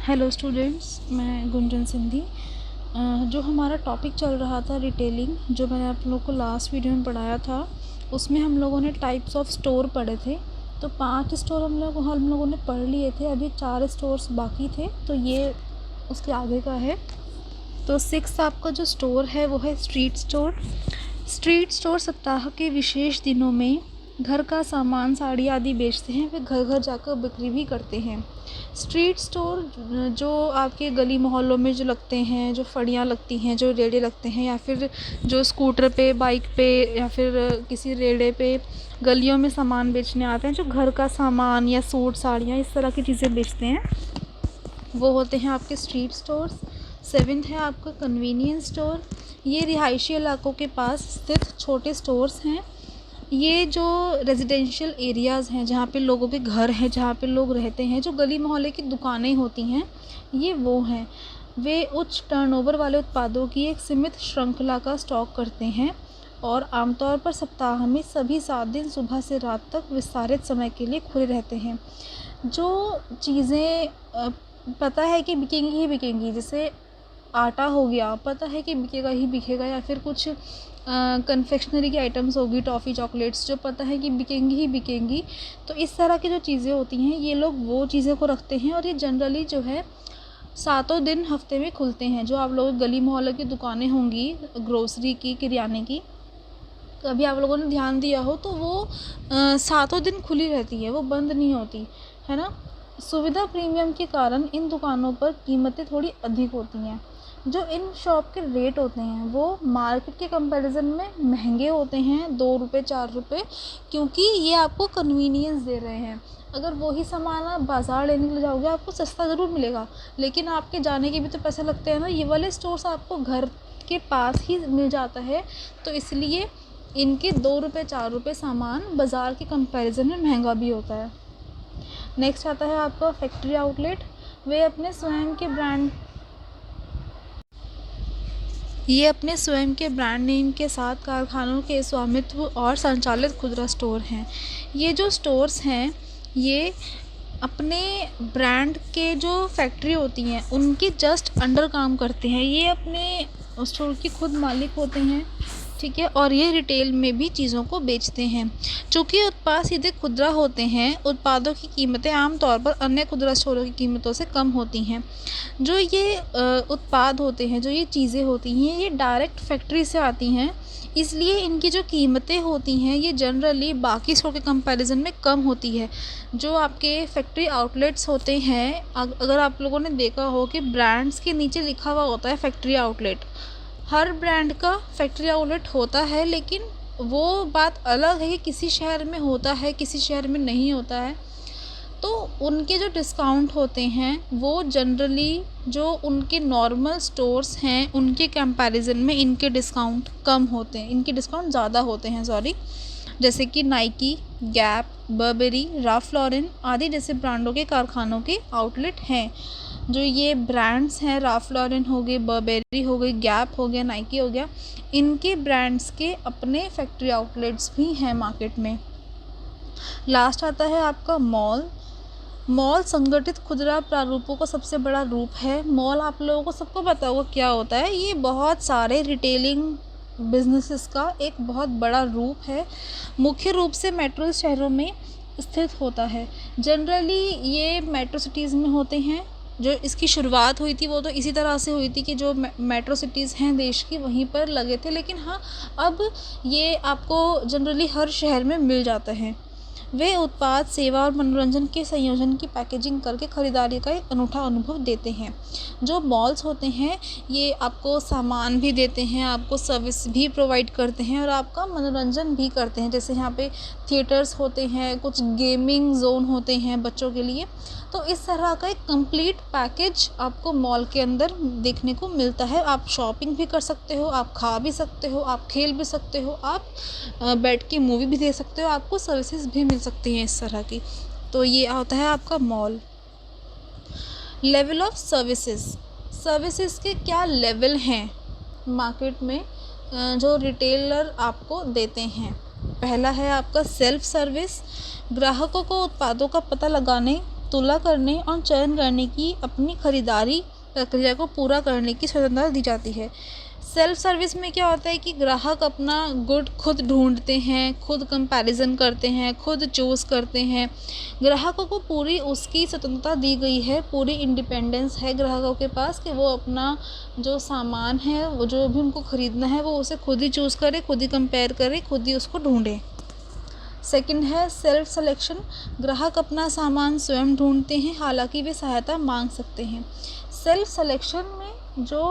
Hello students, मैं गुंजन सिंधी। जो हमारा टॉपिक चल रहा था रिटेलिंग, जो मैंने आप लोगों को लास्ट वीडियो में पढ़ाया था, उसमें हम लोगों ने टाइप्स ऑफ स्टोर पढ़े थे। तो 5 स्टोर हम लोगों ने पढ़ लिए थे, अभी 4 स्टोर्स बाकी थे, तो ये उसके आगे का है। तो 6 आपका जो स्टोर है वो है स्ट्रीट स्टोर। स्ट्रीट स्टोर सप्ताह के विशेष दिनों में घर का सामान, साड़ी आदि बेचते हैं। वे घर घर जाकर बिक्री भी करते हैं। स्ट्रीट स्टोर जो आपके गली मोहल्लों में जो लगते हैं, जो फड़ियाँ लगती हैं, जो रेड़े लगते हैं, या फिर जो स्कूटर पे, बाइक पे, या फिर किसी रेड़े पे गलियों में सामान बेचने आते हैं, जो घर का सामान या सूट साड़ियाँ इस तरह की चीज़ें बेचते हैं, वो होते हैं आपके स्ट्रीट स्टोर्स। 7th है आपका कन्वीनियंस स्टोर। ये रिहायशी इलाकों के पास स्थित छोटे स्टोर्स हैं। ये जो रेजिडेंशियल एरियाज़ हैं, जहाँ पे लोगों के घर हैं, जहाँ पे लोग रहते हैं, जो गली मोहल्ले की दुकानें होती हैं, ये वो हैं। वे उच्च टर्नओवर वाले उत्पादों की एक सीमित श्रृंखला का स्टॉक करते हैं और आमतौर पर सप्ताह में सभी 7 दिन सुबह से रात तक विस्तारित समय के लिए खुले रहते हैं। जो चीज़ें पता है कि बिकेंगी ही बिकेंगी, जैसे आटा हो गया, पता है कि बिकेगा ही बिकेगा, या फिर कुछ कन्फेक्शनरी की आइटम्स होगी, टॉफ़ी, चॉकलेट्स, जो पता है कि बिकेंगी ही बिकेंगी। तो इस तरह की जो चीज़ें होती हैं, ये लोग वो चीज़ें को रखते हैं, और ये जनरली जो है 7 दिन हफ्ते में खुलते हैं। जो आप लोग गली मोहल्ले की दुकानें होंगी, ग्रोसरी की, किराने की, कभी आप लोगों ने ध्यान दिया हो तो वो 7 दिन खुली रहती है, वो बंद नहीं होती है ना। सुविधा प्रीमियम के कारण इन दुकानों पर कीमतें थोड़ी अधिक होती हैं। जो इन शॉप के रेट होते हैं वो मार्केट के कंपैरिजन में महंगे होते हैं, 2 रुपये 4 रुपये, क्योंकि ये आपको कन्वीनियंस दे रहे हैं। अगर वही सामान आप बाज़ार लेने के लिए जाओगे, आपको सस्ता ज़रूर मिलेगा, लेकिन आपके जाने के भी तो पैसे लगते हैं ना। ये वाले स्टोर्स आपको घर के पास ही मिल जाता है, तो इसलिए इनके 2 रुपये 4 रुपये सामान बाज़ार के कंपैरिजन में महंगा भी होता है। नेक्स्ट आता है आपका फैक्ट्री आउटलेट। वे अपने स्वयं के ब्रांड नेम के साथ कारखानों के स्वामित्व और संचालित खुदरा स्टोर हैं। ये जो स्टोर्स हैं, ये अपने ब्रांड के जो फैक्ट्री होती हैं उनके जस्ट अंडर काम करते हैं। ये अपने स्टोर के खुद मालिक होते हैं, ठीक है, और ये रिटेल में भी चीज़ों को बेचते हैं। चूँकि उत्पाद सीधे खुदरा होते हैं, उत्पादों की कीमतें आमतौर पर अन्य खुदरा स्टोरों की कीमतों से कम होती हैं। जो ये उत्पाद होते हैं, जो ये चीज़ें होती हैं, ये डायरेक्ट फैक्ट्री से आती हैं, इसलिए इनकी जो कीमतें होती हैं ये जनरली बाकी स्टोर के कंपैरिजन में कम होती है। जो आपके फैक्ट्री आउटलेट्स होते हैं, अगर आप लोगों ने देखा हो कि ब्रांड्स के नीचे लिखा हुआ होता है फैक्ट्री आउटलेट, हर ब्रांड का फैक्ट्री आउटलेट होता है, लेकिन वो बात अलग है कि किसी शहर में होता है, किसी शहर में नहीं होता है। तो उनके जो डिस्काउंट होते हैं वो जनरली जो उनके नॉर्मल स्टोर्स हैं उनके कंपैरिजन में इनके डिस्काउंट कम होते हैं, इनके डिस्काउंट ज़्यादा होते हैं, सॉरी। जैसे कि Nike, Gap, Burberry, Ralph Lauren आदि जैसे ब्रांडों के कारखानों के आउटलेट हैं। जो ये ब्रांड्स हैं, राल्फ लॉरेन हो गए, बर्बेरी हो गई, गैप हो गया, नाइकी हो गया, इनके ब्रांड्स के अपने फैक्ट्री आउटलेट्स भी हैं मार्केट में। लास्ट आता है आपका मॉल। मॉल संगठित खुदरा प्रारूपों का सबसे बड़ा रूप है। मॉल आप लोगों को सबको पता होगा क्या होता है। ये बहुत सारे रिटेलिंग बिजनेसेस का एक बहुत बड़ा रूप है। मुख्य रूप से मेट्रो शहरों में स्थित होता है। जनरली ये मेट्रो सिटीज़ में होते हैं। जो इसकी शुरुआत हुई थी वो तो इसी तरह से हुई थी कि जो मेट्रो सिटीज़ हैं देश की वहीं पर लगे थे, लेकिन हाँ, अब ये आपको जनरली हर शहर में मिल जाता है। वे उत्पाद, सेवा और मनोरंजन के संयोजन की पैकेजिंग करके खरीदारी का एक अनूठा अनुभव देते हैं। जो मॉल्स होते हैं ये आपको सामान भी देते हैं, आपको सर्विस भी प्रोवाइड करते हैं, और आपका मनोरंजन भी करते हैं। जैसे यहाँ पे थिएटर्स होते हैं, कुछ गेमिंग जोन होते हैं बच्चों के लिए। तो इस तरह का एक कंप्लीट पैकेज आपको मॉल के अंदर देखने को मिलता है। आप शॉपिंग भी कर सकते हो, आप खा भी सकते हो, आप खेल भी सकते हो, आप बैठ के मूवी भी देख सकते हो, आपको सर्विसेज भी मिल सकती हैं इस तरह की। तो ये होता है आपका मॉल। लेवल ऑफ सर्विसेज के क्या लेवल हैं मार्केट में जो रिटेलर आपको देते हैं। पहला है आपका सेल्फ सर्विस। ग्राहकों को उत्पादों का पता लगाने, तुलना करने और चयन करने की, अपनी खरीदारी प्रक्रिया को पूरा करने की स्वतंत्रता दी जाती है। सेल्फ सर्विस में क्या होता है कि ग्राहक अपना गुड खुद ढूंढते हैं, खुद कंपैरिजन करते हैं, खुद चूज़ करते हैं। ग्राहकों को पूरी उसकी स्वतंत्रता दी गई है, पूरी इंडिपेंडेंस है ग्राहकों के पास कि वो अपना जो सामान है, वो जो भी उनको ख़रीदना है, वो उसे खुद ही चूज़ करें, खुद ही कंपेयर करें, खुद ही उसको ढूंढें। सेकंड है सेल्फ सिलेक्शन। ग्राहक अपना सामान स्वयं ढूंढते हैं, हालांकि वे सहायता मांग सकते हैं। सेल्फ सिलेक्शन में जो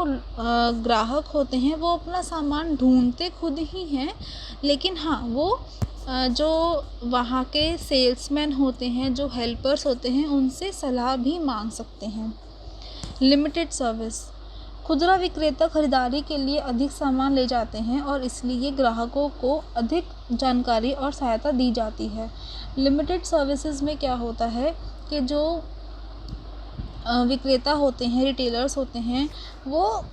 ग्राहक होते हैं वो अपना सामान ढूंढते खुद ही हैं, लेकिन हाँ वो जो वहाँ के सेल्समैन होते हैं, जो हेल्पर्स होते हैं, उनसे सलाह भी मांग सकते हैं। Limited service. खुदरा विक्रेता खरीदारी के लिए अधिक सामान ले जाते हैं और इसलिए ग्राहकों को अधिक जानकारी और सहायता दी जाती है। लिमिटेड सर्विसेज में क्या होता है कि जो विक्रेता होते हैं, रिटेलर्स होते हैं, वो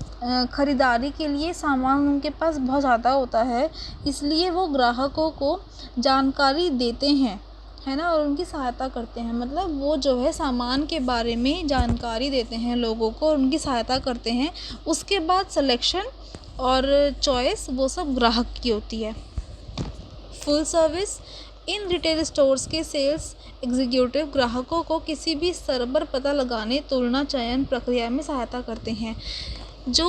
ख़रीदारी के लिए सामान उनके पास बहुत ज़्यादा होता है, इसलिए वो ग्राहकों को जानकारी देते हैं, है ना, और उनकी सहायता करते हैं। मतलब वो जो है सामान के बारे में जानकारी देते हैं लोगों को और उनकी सहायता करते हैं। उसके बाद सिलेक्शन और चॉइस वो सब ग्राहक की होती है। Full service. In retail stores के सेल्स एग्जीक्यूटिव ग्राहकों को किसी भी स्तर पर पता लगाने, तुलना, चयन प्रक्रिया में सहायता करते हैं। जो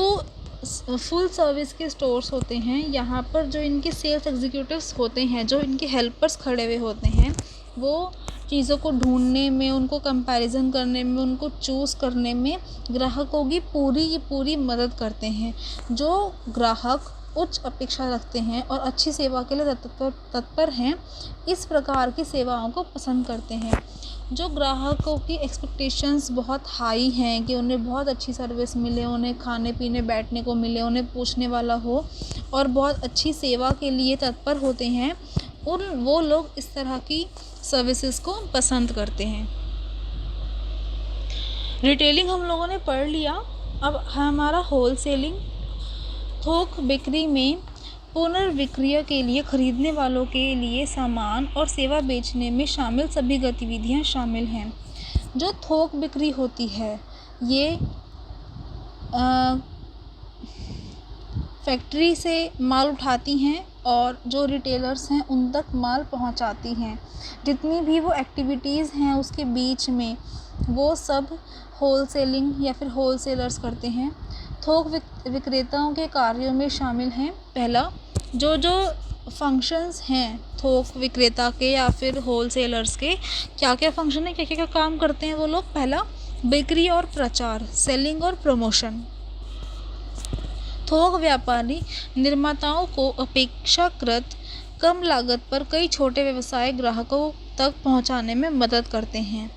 फुल सर्विस के स्टोर्स होते हैं, यहाँ पर जो इनके सेल्स एग्जीक्यूटिव्स होते हैं, जो इनके हेल्पर्स खड़े हुए होते हैं, वो चीज़ों को ढूंढने में, उनको कंपैरिजन करने में, उनको चूज़ करने में ग्राहकों की पूरी मदद करते हैं। जो ग्राहक उच्च अपेक्षा रखते हैं और अच्छी सेवा के लिए तत्पर हैं, इस प्रकार की सेवाओं को पसंद करते हैं। जो ग्राहकों की एक्सपेक्टेशंस बहुत हाई हैं कि उन्हें बहुत अच्छी सर्विस मिले, उन्हें खाने पीने बैठने को मिले, उन्हें पूछने वाला हो और बहुत अच्छी सेवा के लिए तत्पर होते हैं, वो लोग इस तरह की सर्विसेज को पसंद करते हैं। रिटेलिंग हम लोगों ने पढ़ लिया। अब हमारा होलसेलिंग। थोक बिक्री में पुनर्विक्रय के लिए खरीदने वालों के लिए सामान और सेवा बेचने में शामिल सभी गतिविधियां शामिल हैं। जो थोक बिक्री होती है, ये फैक्ट्री से माल उठाती हैं और जो रिटेलर्स हैं उन तक माल पहुंचाती हैं। जितनी भी वो एक्टिविटीज़ हैं उसके बीच में, वो सब होलसेलिंग या फिर होलसेलर्स करते हैं। थोक विक्रेताओं के कार्यों में शामिल हैं। पहला, जो फंक्शंस हैं थोक विक्रेता के या फिर होलसेलर्स के, क्या क्या फंक्शन है, क्या काम करते हैं वो लोग। पहला, बिक्री और प्रचार, सेलिंग और प्रमोशन। थोक व्यापारी निर्माताओं को अपेक्षाकृत कम लागत पर कई छोटे व्यवसाय ग्राहकों तक पहुंचाने में मदद करते हैं।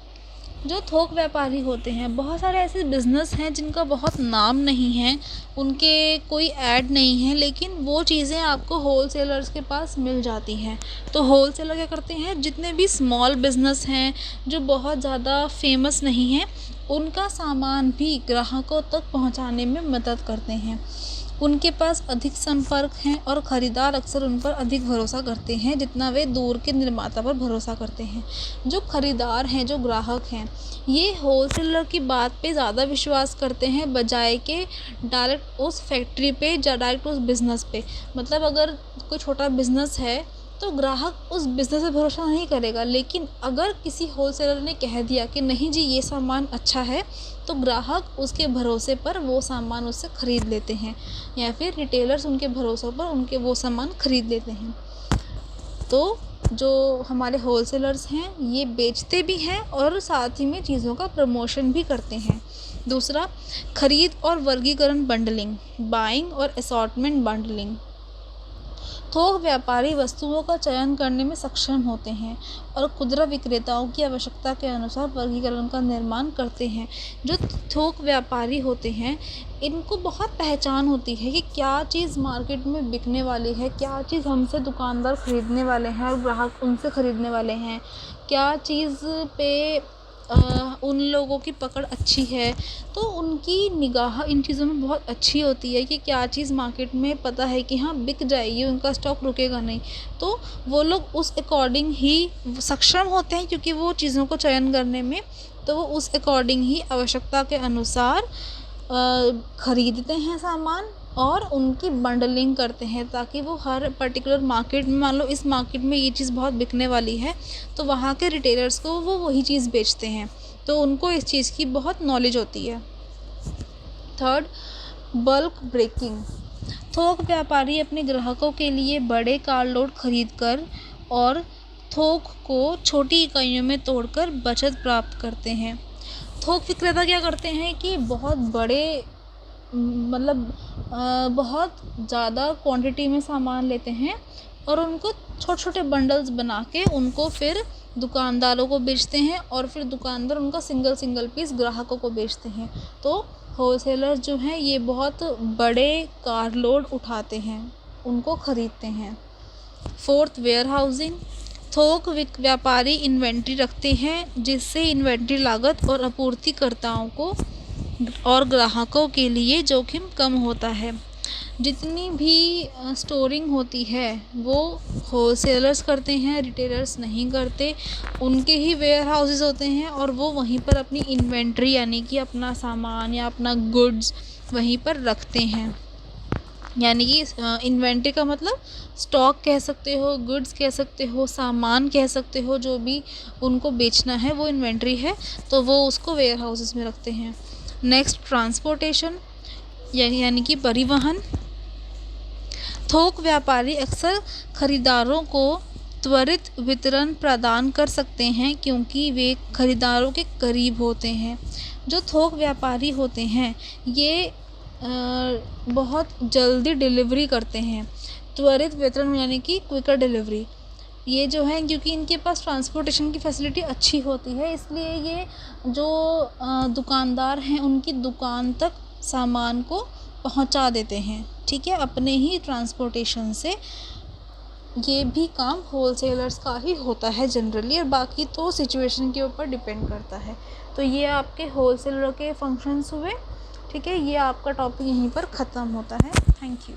जो थोक व्यापारी होते हैं, बहुत सारे ऐसे बिज़नेस हैं जिनका बहुत नाम नहीं है, उनके कोई ऐड नहीं है, लेकिन वो चीज़ें आपको होलसेलर्स के पास मिल जाती हैं। तो होलसेलर क्या करते हैं, जितने भी स्मॉल बिज़नेस हैं जो बहुत ज़्यादा फेमस नहीं हैं, उनका सामान भी ग्राहकों तक पहुंचाने में मदद करते हैं। उनके पास अधिक संपर्क हैं और ख़रीदार अक्सर उन पर अधिक भरोसा करते हैं जितना वे दूर के निर्माता पर भरोसा करते हैं। जो ख़रीदार हैं, जो ग्राहक हैं, ये होलसेलर की बात पे ज़्यादा विश्वास करते हैं बजाय के डायरेक्ट उस फैक्ट्री पे या डायरेक्ट उस बिज़नेस पे। मतलब अगर कोई छोटा बिज़नेस है तो ग्राहक उस बिज़नेस पे भरोसा नहीं करेगा, लेकिन अगर किसी होलसेलर ने कह दिया कि नहीं जी ये सामान अच्छा है, तो ग्राहक उसके भरोसे पर वो सामान उससे ख़रीद लेते हैं, या फिर रिटेलर्स उनके भरोसे पर उनके वो सामान ख़रीद लेते हैं। तो जो हमारे होलसेलर्स हैं ये बेचते भी हैं और साथ ही में चीज़ों का प्रमोशन भी करते हैं। दूसरा, ख़रीद और वर्गीकरण बंडलिंग, बाइंग और असॉर्टमेंट बंडलिंग। थोक व्यापारी वस्तुओं का चयन करने में सक्षम होते हैं और खुदरा विक्रेताओं की आवश्यकता के अनुसार वर्गीकरण का निर्माण करते हैं। जो थोक व्यापारी होते हैं, इनको बहुत पहचान होती है कि क्या चीज़ मार्केट में बिकने वाली है, क्या चीज़ हमसे दुकानदार ख़रीदने वाले हैं और ग्राहक उनसे ख़रीदने वाले हैं, क्या चीज़ पे उन लोगों की पकड़ अच्छी है। तो उनकी निगाह इन चीज़ों में बहुत अच्छी होती है कि क्या चीज़ मार्केट में पता है कि हाँ बिक जाएगी, उनका स्टॉक रुकेगा नहीं। तो वो लोग उस अकॉर्डिंग ही सक्षम होते हैं, क्योंकि वो चीज़ों को चयन करने में तो वो उस अकॉर्डिंग ही आवश्यकता के अनुसार ख़रीदते हैं सामान और उनकी बंडलिंग करते हैं, ताकि वो हर पर्टिकुलर मार्केट में, मान लो इस मार्केट में ये चीज़ बहुत बिकने वाली है, तो वहाँ के रिटेलर्स को वो वही चीज़ बेचते हैं, तो उनको इस चीज़ की बहुत नॉलेज होती है। Third, bulk breaking. थोक व्यापारी अपने ग्राहकों के लिए बड़े कारलोड खरीदकर और थोक को छोटी इकाइयों में तोड़कर बचत प्राप्त करते हैं। थोक विक्रेता क्या करते हैं कि बहुत बड़े मतलब बहुत ज़्यादा क्वांटिटी में सामान लेते हैं और उनको छोटे छोटे बंडल्स बना के उनको फिर दुकानदारों को बेचते हैं, और फिर दुकानदार उनका सिंगल सिंगल पीस ग्राहकों को बेचते हैं। तो होलसेलर्स जो हैं ये बहुत बड़े कार लोड उठाते हैं, उनको ख़रीदते हैं। Fourth, warehousing. थोक व्यापारी इन्वेंट्री रखते हैं, जिससे इन्वेंट्री लागत और आपूर्तिकर्ताओं को और ग्राहकों के लिए जोखिम कम होता है। जितनी भी स्टोरिंग होती है वो होलसेलर्स करते हैं, रिटेलर्स नहीं करते। उनके ही वेयर हाउसेस होते हैं और वो वहीं पर अपनी इन्वेंट्री यानी कि अपना सामान या अपना गुड्स वहीं पर रखते हैं। यानी कि इन्वेंट्री का मतलब स्टॉक कह सकते हो, गुड्स कह सकते हो, सामान कह सकते हो, जो भी उनको बेचना है वो इन्वेंट्री है, तो वो उसको वेयर हाउसेस में रखते हैं। नेक्स्ट, ट्रांसपोर्टेशन यानी कि परिवहन। थोक व्यापारी अक्सर खरीदारों को त्वरित वितरण प्रदान कर सकते हैं, क्योंकि वे खरीदारों के करीब होते हैं। जो थोक व्यापारी होते हैं ये बहुत जल्दी डिलीवरी करते हैं। त्वरित वितरण यानी कि क्विकर डिलीवरी, ये जो है क्योंकि इनके पास ट्रांसपोर्टेशन की फैसिलिटी अच्छी होती है, इसलिए ये जो दुकानदार हैं उनकी दुकान तक सामान को पहुंचा देते हैं, ठीक है, अपने ही ट्रांसपोर्टेशन से। ये भी काम होलसेलर्स का ही होता है जनरली, और बाकी तो सिचुएशन के ऊपर डिपेंड करता है। तो ये आपके होलसेलर के फंक्शंस हुए, ठीक है। ये आपका टॉपिक यहीं पर ख़त्म होता है। Thank you.